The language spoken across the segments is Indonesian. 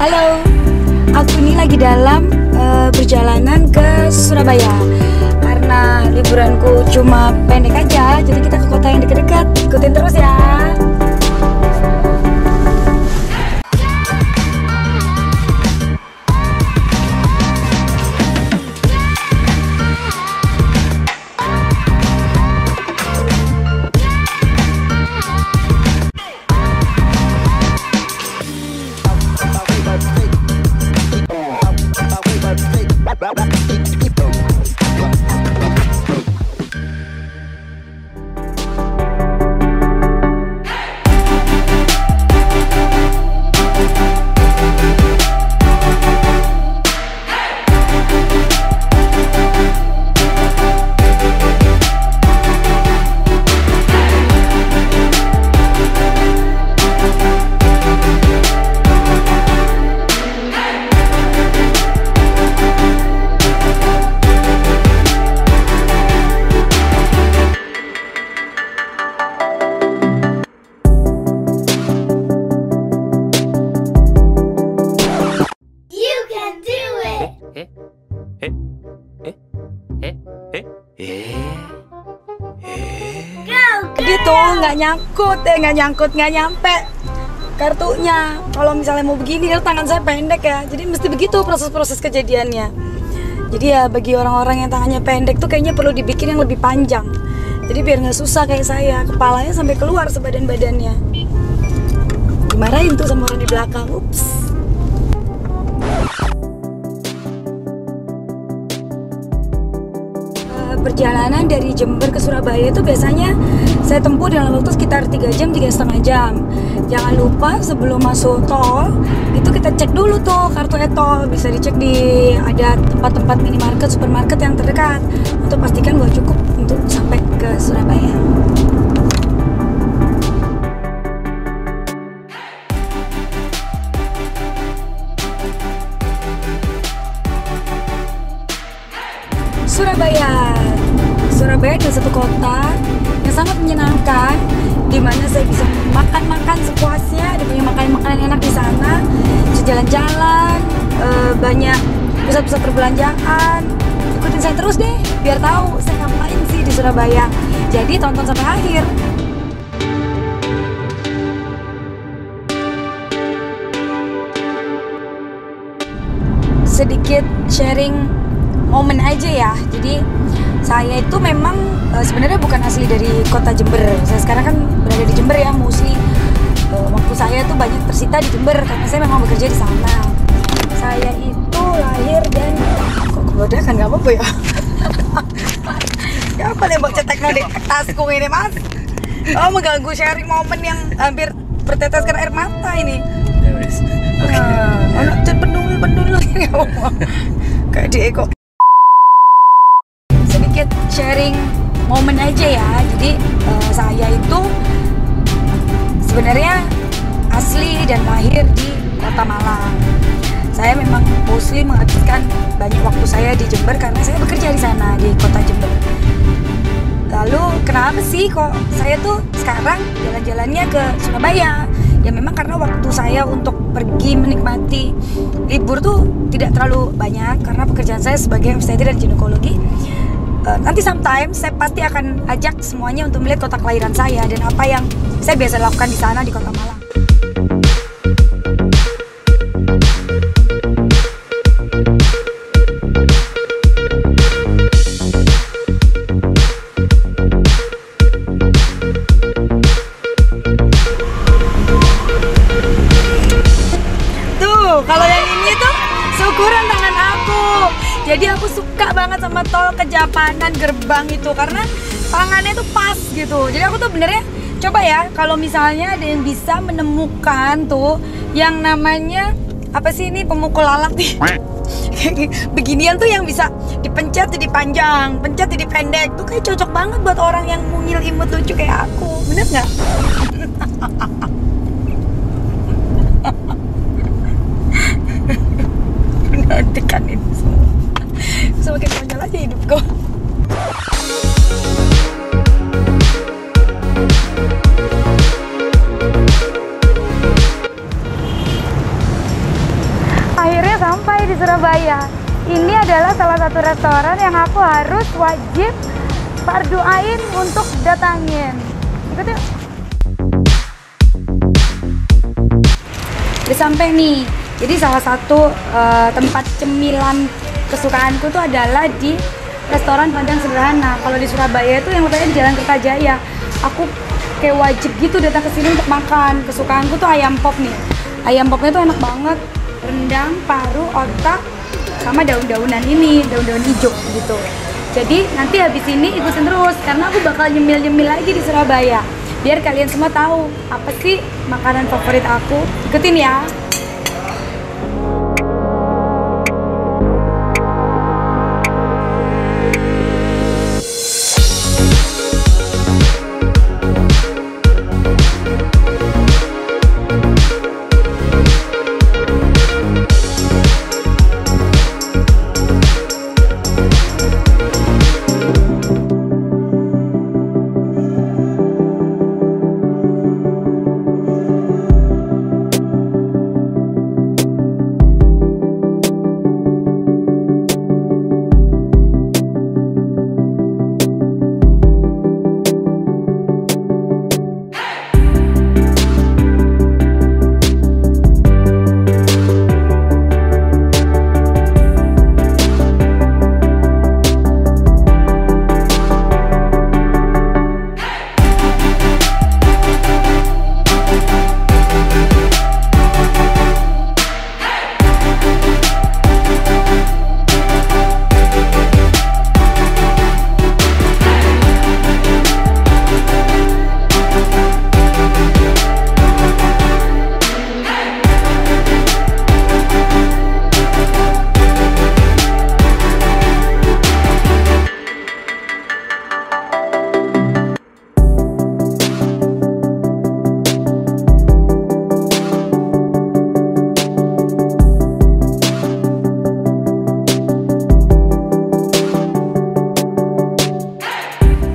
Halo, aku ini lagi dalam perjalanan ke Surabaya. Karena liburanku cuma pendek aja, jadi kita ke kota yang dekat-dekat. Ikutin terus ya. Gitu, nggak nyampe kartunya. Kalau misalnya mau begini, tangan saya pendek ya, jadi mesti begitu proses-proses kejadiannya. Jadi ya bagi orang-orang yang tangannya pendek tuh kayaknya perlu dibikin yang lebih panjang. Jadi biar nggak susah kayak saya, kepalanya sampai keluar sebadan-badannya. Dimarahin tuh sama orang di belakang. Ups. Perjalanan dari Jember ke Surabaya itu biasanya saya tempuh dalam waktu sekitar 3 jam, 3,5 jam. Jangan lupa sebelum masuk tol itu kita cek dulu tuh kartu e-tol. Bisa dicek di ada tempat-tempat minimarket, supermarket yang terdekat untuk pastikan bahwa cukup untuk sampai ke Surabaya. Surabaya adalah satu kota yang sangat menyenangkan, di mana saya bisa makan sepuasnya, ada banyak makanan enak di sana, bisa jalan-jalan, banyak pusat-pusat perbelanjaan. Ikutin saya terus deh, biar tahu saya ngapain sih di Surabaya. Jadi tonton sampai akhir. Sedikit sharing momen aja ya. Jadi saya itu memang sebenarnya bukan asli dari kota Jember. Saya sekarang kan berada di Jember ya, mostly waktu saya tuh banyak tersita di Jember karena saya memang bekerja di sana. Saya itu lahir dan kok kebedakan nggak apa-apa ya? Ya apa nih mbak ceteknya di tasku ini mas? Oh mengganggu sharing momen yang hampir berteteskan air mata ini. Anak pendul nggak apa-apa. Kayak di Eko. Sharing momen aja ya. Jadi saya itu sebenarnya asli dan lahir di Kota Malang. Saya memang mostly menghabiskan banyak waktu saya di Jember karena saya bekerja di sana di Kota Jember. Lalu kenapa sih kok saya tuh sekarang jalan-jalannya ke Surabaya? Ya memang karena waktu saya untuk pergi menikmati libur tuh tidak terlalu banyak karena pekerjaan saya sebagai obstetri dan ginekologi. Nanti sometimes saya pasti akan ajak semuanya untuk melihat kota kelahiran saya dan apa yang saya biasa lakukan di sana di Kota Malang. Tuh, kalau yang ini tuh syukuran tangan aku. Jadi aku suka banget sama tol Kejapanan Gerbang itu karena tangannya tuh pas gitu. Jadi aku tuh benernya coba ya kalau misalnya ada yang bisa menemukan tuh yang namanya apa sih ini pemukul lalat nih. Beginian tuh yang bisa dipencet jadi panjang, pencet jadi pendek tuh kayak cocok banget buat orang yang mungil imut lucu kayak aku. Bener nggak? Nantikan ini semua. Semakin konyol aja hidupku. adalah salah satu restoran yang aku harus wajib farduain untuk datangin. Ikut yuk. Udah sampai nih. Jadi salah satu tempat cemilan kesukaanku tuh adalah di restoran Padang Sederhana. Kalau di Surabaya itu yang letaknya di Jalan Kertajaya. Aku kayak wajib gitu datang ke sini untuk makan. Kesukaanku tuh ayam pop nih. Ayam popnya tuh enak banget. Rendang, paru, otak, sama daun-daunan ini, daun-daun hijau gitu. Jadi nanti habis ini ikutin terus karena aku bakal nyemil-nyemil lagi di Surabaya. Biar kalian semua tahu apa sih makanan favorit aku. Ikutin ya.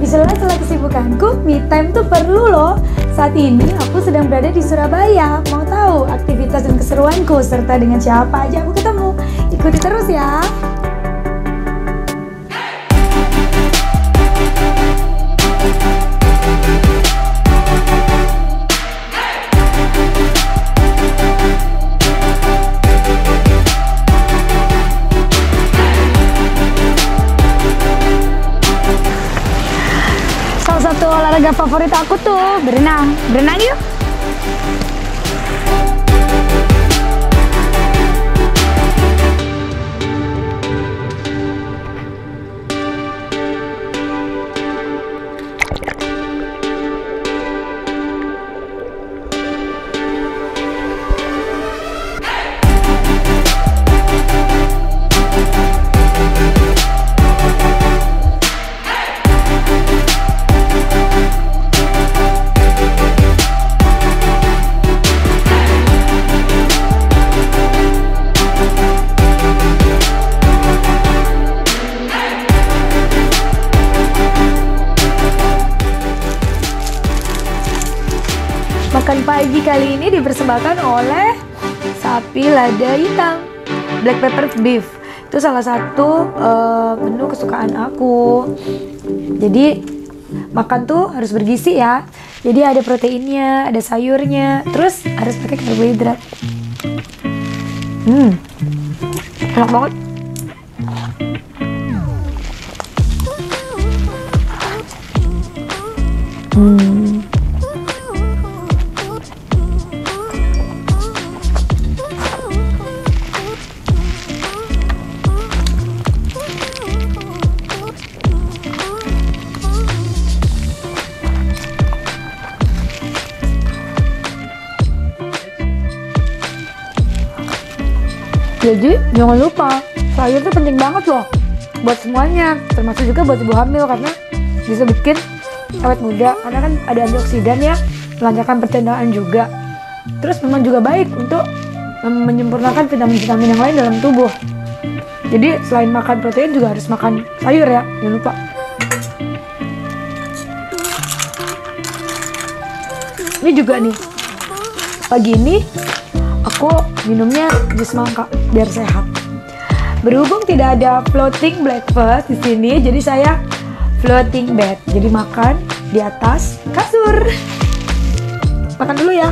Di sela-sela kesibukanku, me time tuh perlu loh. Saat ini aku sedang berada di Surabaya. Mau tahu aktivitas dan keseruanku serta dengan siapa aja aku ketemu? Ikuti terus ya. Salah satu olahraga favorit aku tuh berenang. Berenang yuk. Makan pagi kali ini dipersembahkan oleh sapi lada hitam, black pepper beef. Itu salah satu menu kesukaan aku. Jadi makan tuh harus bergizi ya. Jadi ada proteinnya, ada sayurnya, terus harus pakai karbohidrat. Enak banget. Jadi jangan lupa, sayur itu penting banget loh buat semuanya, termasuk juga buat ibu hamil karena bisa bikin awet muda, karena kan ada antioksidan ya, melancarkan pencernaan juga. Terus memang juga baik untuk menyempurnakan vitamin-vitamin yang lain dalam tubuh. Jadi selain makan protein juga harus makan sayur ya, jangan lupa. Ini juga nih, pagi ini aku minumnya jus mangga biar sehat. Berhubung tidak ada floating breakfast di sini, jadi saya floating bed. Jadi makan di atas kasur. Makan dulu ya.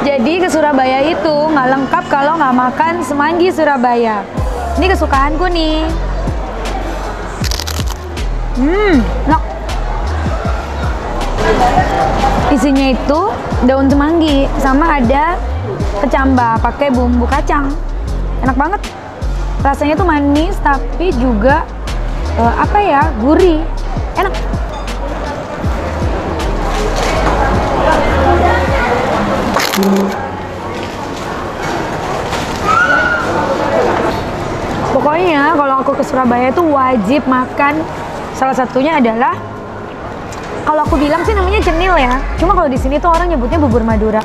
Jadi ke Surabaya itu nggak lengkap kalau nggak makan semanggi Surabaya. Ini kesukaanku nih. Enak. Isinya itu daun semanggi sama ada kecambah pakai bumbu kacang. Enak banget. Rasanya tuh manis tapi juga gurih. Enak. Pokoknya kalau aku ke Surabaya itu wajib makan. Salah satunya adalah, kalau aku bilang sih namanya cenil ya. Cuma kalau di sini tuh orang nyebutnya bubur Madura.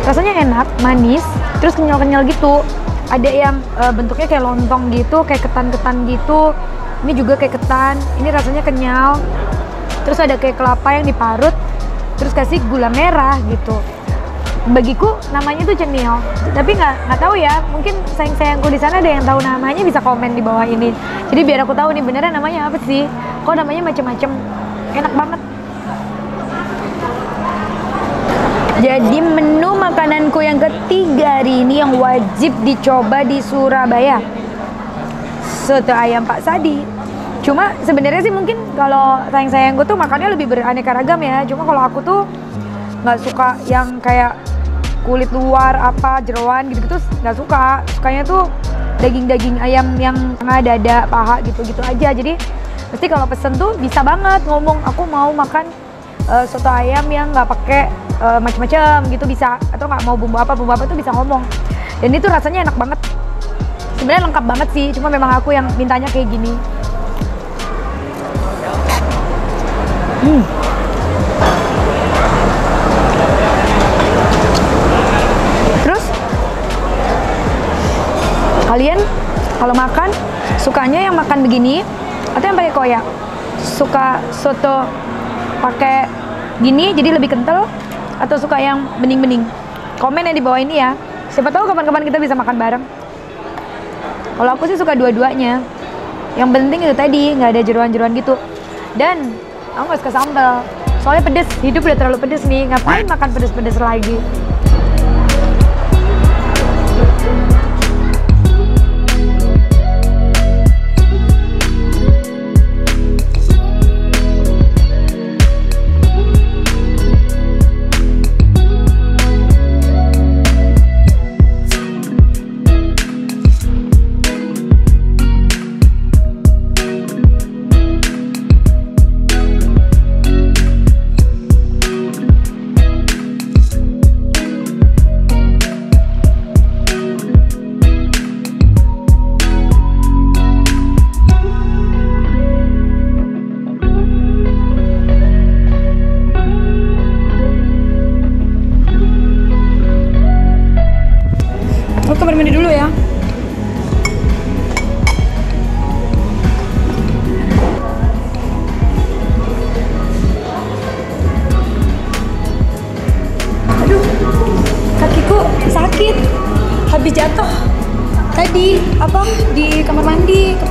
Rasanya enak, manis, terus kenyal-kenyal gitu. Ada yang bentuknya kayak lontong gitu, kayak ketan-ketan gitu. Ini juga kayak ketan. Ini rasanya kenyal. Terus ada kayak kelapa yang diparut, terus kasih gula merah gitu. Bagiku namanya tuh cenil, tapi nggak tahu ya, mungkin sayang-sayangku di sana ada yang tahu namanya, bisa komen di bawah ini. Jadi biar aku tahu nih beneran namanya apa sih. Kok namanya macem-macem, enak banget. Jadi menu makananku yang ketiga hari ini yang wajib dicoba di Surabaya, soto ayam Pak Sadi. Cuma sebenarnya sih mungkin kalau sayang-sayangku tuh makannya lebih beraneka ragam ya. Cuma kalau aku tuh nggak suka yang kayak kulit luar apa jeroan gitu-gitu, nggak suka. Sukanya tuh daging-daging ayam yang tengah, dada, paha gitu-gitu aja. Jadi mesti kalau pesen tuh bisa banget ngomong aku mau makan soto ayam yang nggak pakai macam-macam gitu, bisa. Atau nggak mau bumbu apa tuh bisa ngomong. Dan itu rasanya enak banget. Sebenarnya lengkap banget sih, cuma memang aku yang mintanya kayak gini. Terus kalian kalau makan sukanya yang makan begini atau yang pakai koyak? Suka soto pakai gini jadi lebih kental atau suka yang bening-bening? Komen ya di bawah ini ya. Siapa tahu kapan-kapan kita bisa makan bareng. Kalau aku sih suka dua-duanya. Yang penting itu tadi nggak ada jeroan-jeroan gitu. Dan aku nggak suka sambal, soalnya pedes. Hidup udah terlalu pedes nih, ngapain makan pedes-pedes lagi.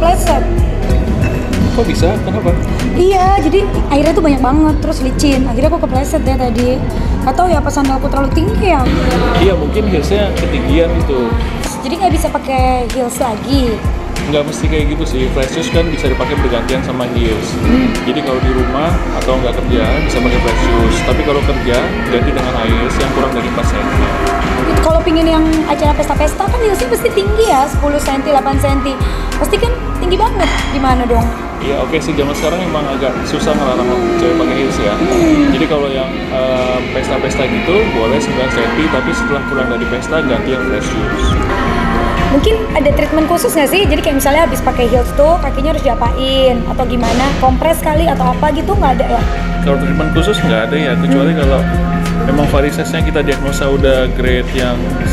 kepleset. Kok bisa? Kenapa? Iya, jadi airnya tuh banyak banget, terus licin. Akhirnya aku kepleset deh tadi. Atau ya pas sandalku terlalu tinggi ya. Iya, mungkin heelsnya ketinggian itu. Jadi nggak bisa pakai heels lagi. Nggak mesti kayak gitu sih, flat shoes kan bisa dipakai bergantian sama heels. Jadi kalau di rumah atau nggak kerja bisa pakai flat shoes, tapi kalau kerja ganti dengan high heels yang kurang dari 4 cm. Kalau pingin yang acara pesta-pesta kan heelsnya pasti tinggi ya, 10 cm, 8 cm. Pasti kan tinggi banget, gimana dong? Iya, oke sih, zaman sekarang emang agak susah ngelarang cewek pakai heels ya. Jadi kalau yang pesta-pesta gitu boleh 9 cm, tapi setelah pulang dari pesta ganti yang flat shoes. Mungkin ada treatment khusus nggak sih? Jadi kayak misalnya habis pakai heels tuh kakinya harus diapain atau gimana? Kompres kali atau apa gitu nggak ada ya? Kalau treatment khusus nggak ada ya, kecuali kalau memang varisesnya kita diagnosa udah grade yang 1,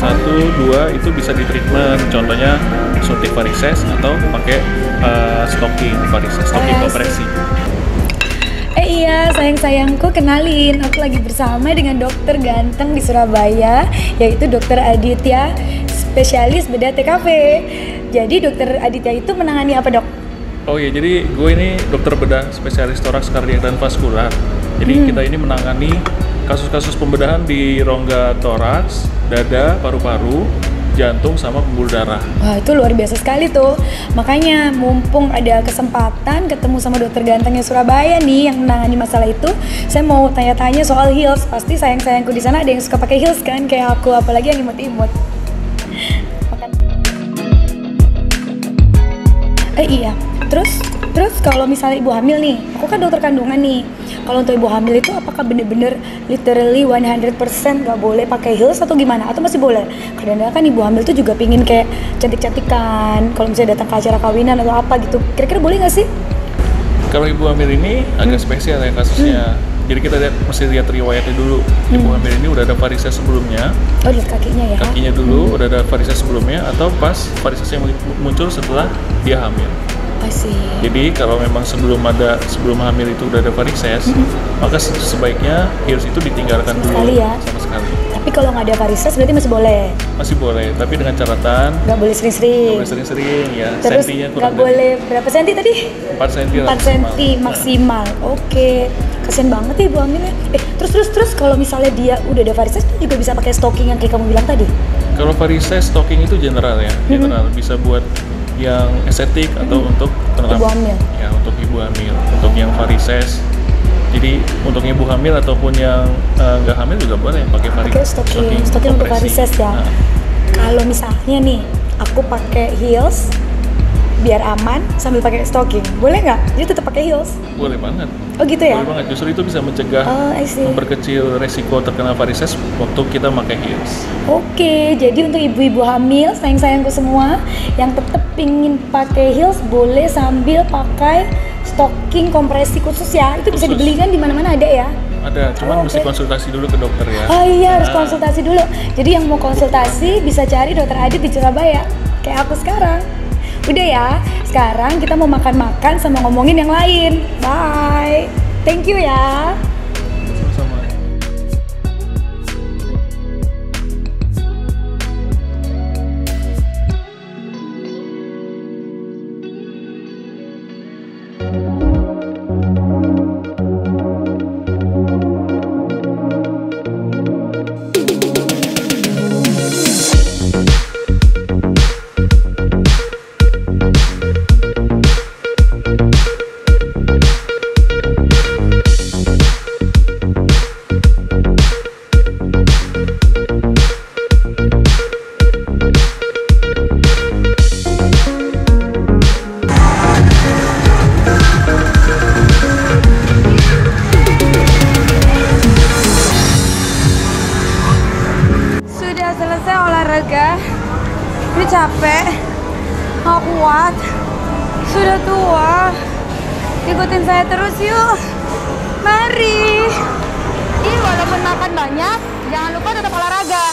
2 itu bisa di treatment. Contohnya suntik varises atau pakai stocking varises, stocking kompresi. Iya, sayang-sayangku, kenalin, aku lagi bersama dengan dokter ganteng di Surabaya, yaitu Dokter Aditya, spesialis bedah TKV. Jadi Dokter Aditya itu menangani apa, Dok? Oh iya, jadi gue ini dokter bedah spesialis toraks, kardiak, dan vaskular. Jadi kita ini menangani kasus-kasus pembedahan di rongga toraks, dada, paru-paru, jantung, sama pembuluh darah. Wah, itu luar biasa sekali tuh. Makanya mumpung ada kesempatan ketemu sama dokter gantengnya Surabaya nih yang menangani masalah itu, saya mau tanya-tanya soal heels. Pasti sayang-sayangku di sana ada yang suka pakai heels kan, kayak aku, apalagi yang imut-imut. Iya. Terus kalau misalnya ibu hamil nih, aku kan dokter kandungan nih. Kalau untuk ibu hamil itu apakah bener-bener literally 100% nggak boleh pakai heels atau gimana? Atau masih boleh? Kadang-kadang kan ibu hamil tuh juga pingin kayak cantik-cantikan. Kalau misalnya datang ke acara kawinan atau apa gitu, kira-kira boleh nggak sih? Kalau ibu hamil ini agak spesial ya kasusnya. Jadi kita mesti lihat riwayatnya dulu. Ibu hamil ini udah ada varises sebelumnya. Oh, lihat kakinya ya? Kakinya dulu udah ada varises sebelumnya, atau pas varisesnya muncul setelah dia hamil. Pasti. Jadi kalau memang sebelum hamil itu udah ada varises, maka sebaiknya heels itu ditinggalkan sama dulu. Sekali ya? Sama sekali. Tapi kalau nggak ada varises berarti masih boleh? Masih boleh, tapi dengan catatan Nggak boleh sering-sering? nggak boleh sering-sering ya. Terus Sentinya nggak boleh berapa senti tadi? 4 cm 4 cm maksimal. Oke. Kasian banget ya ibu hamilnya. Terus kalau misalnya dia udah ada varises tuh juga bisa pakai stocking yang kayak kamu bilang tadi? Kalau varises stocking itu general ya, general bisa buat yang estetik atau untuk ibu hamil. Ya, untuk ibu hamil, untuk yang varises. Jadi untuk ibu hamil ataupun yang nggak hamil juga boleh pakai stocking untuk varises ya. Nah. Kalau misalnya nih aku pakai heels biar aman sambil pakai stocking, boleh nggak? Jadi tetap pakai heels? Boleh banget. Oh gitu ya? Boleh banget. Justru itu bisa mencegah, memperkecil resiko terkena varises waktu kita pakai heels. Oke, jadi untuk ibu-ibu hamil, sayang-sayangku semua, yang tetap pingin pakai heels boleh sambil pakai stocking kompresi khusus ya. Itu bisa dibeli kan di mana-mana ada ya? Ada, cuman mesti konsultasi dulu ke dokter ya. Oh iya, harus konsultasi dulu. Jadi yang mau konsultasi bisa cari dokter Adit di Surabaya, kayak aku sekarang. Udah ya, sekarang kita mau makan-makan sama ngomongin yang lain. Bye. Thank you ya. Sama-sama. Ini capek, nggak kuat, sudah tua. Ikutin saya terus yuk, mari. Ini walaupun makan banyak, jangan lupa tetap olahraga.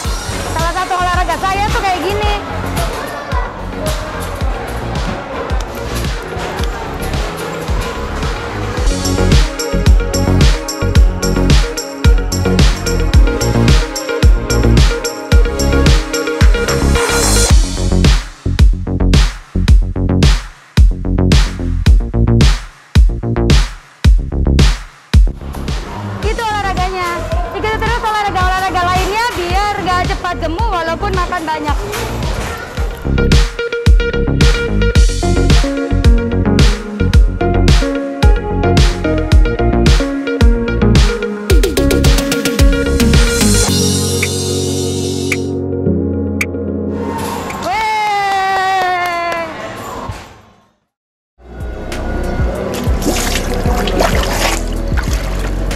Salah satu olahraga saya tuh kayak gini. walaupun makan banyak.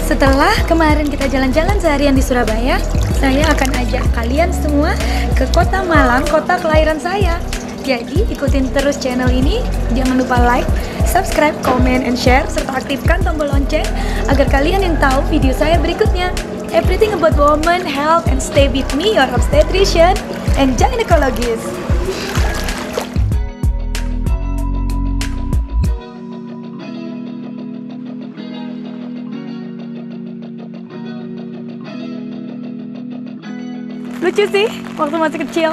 Setelah kemarin kita jalan-jalan seharian di Surabaya, saya akan ajak kalian semua ke Kota Malang, kota kelahiran saya. Jadi ikutin terus channel ini, jangan lupa like, subscribe, comment, and share, serta aktifkan tombol lonceng agar kalian yang tahu video saya berikutnya. Everything about women, health, and stay with me, your obstetrician and gynecologist. Lucu sih, waktu masih kecil.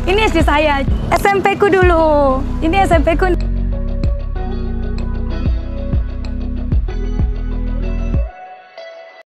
Ini SD saya, SMP ku dulu. Ini SMP ku.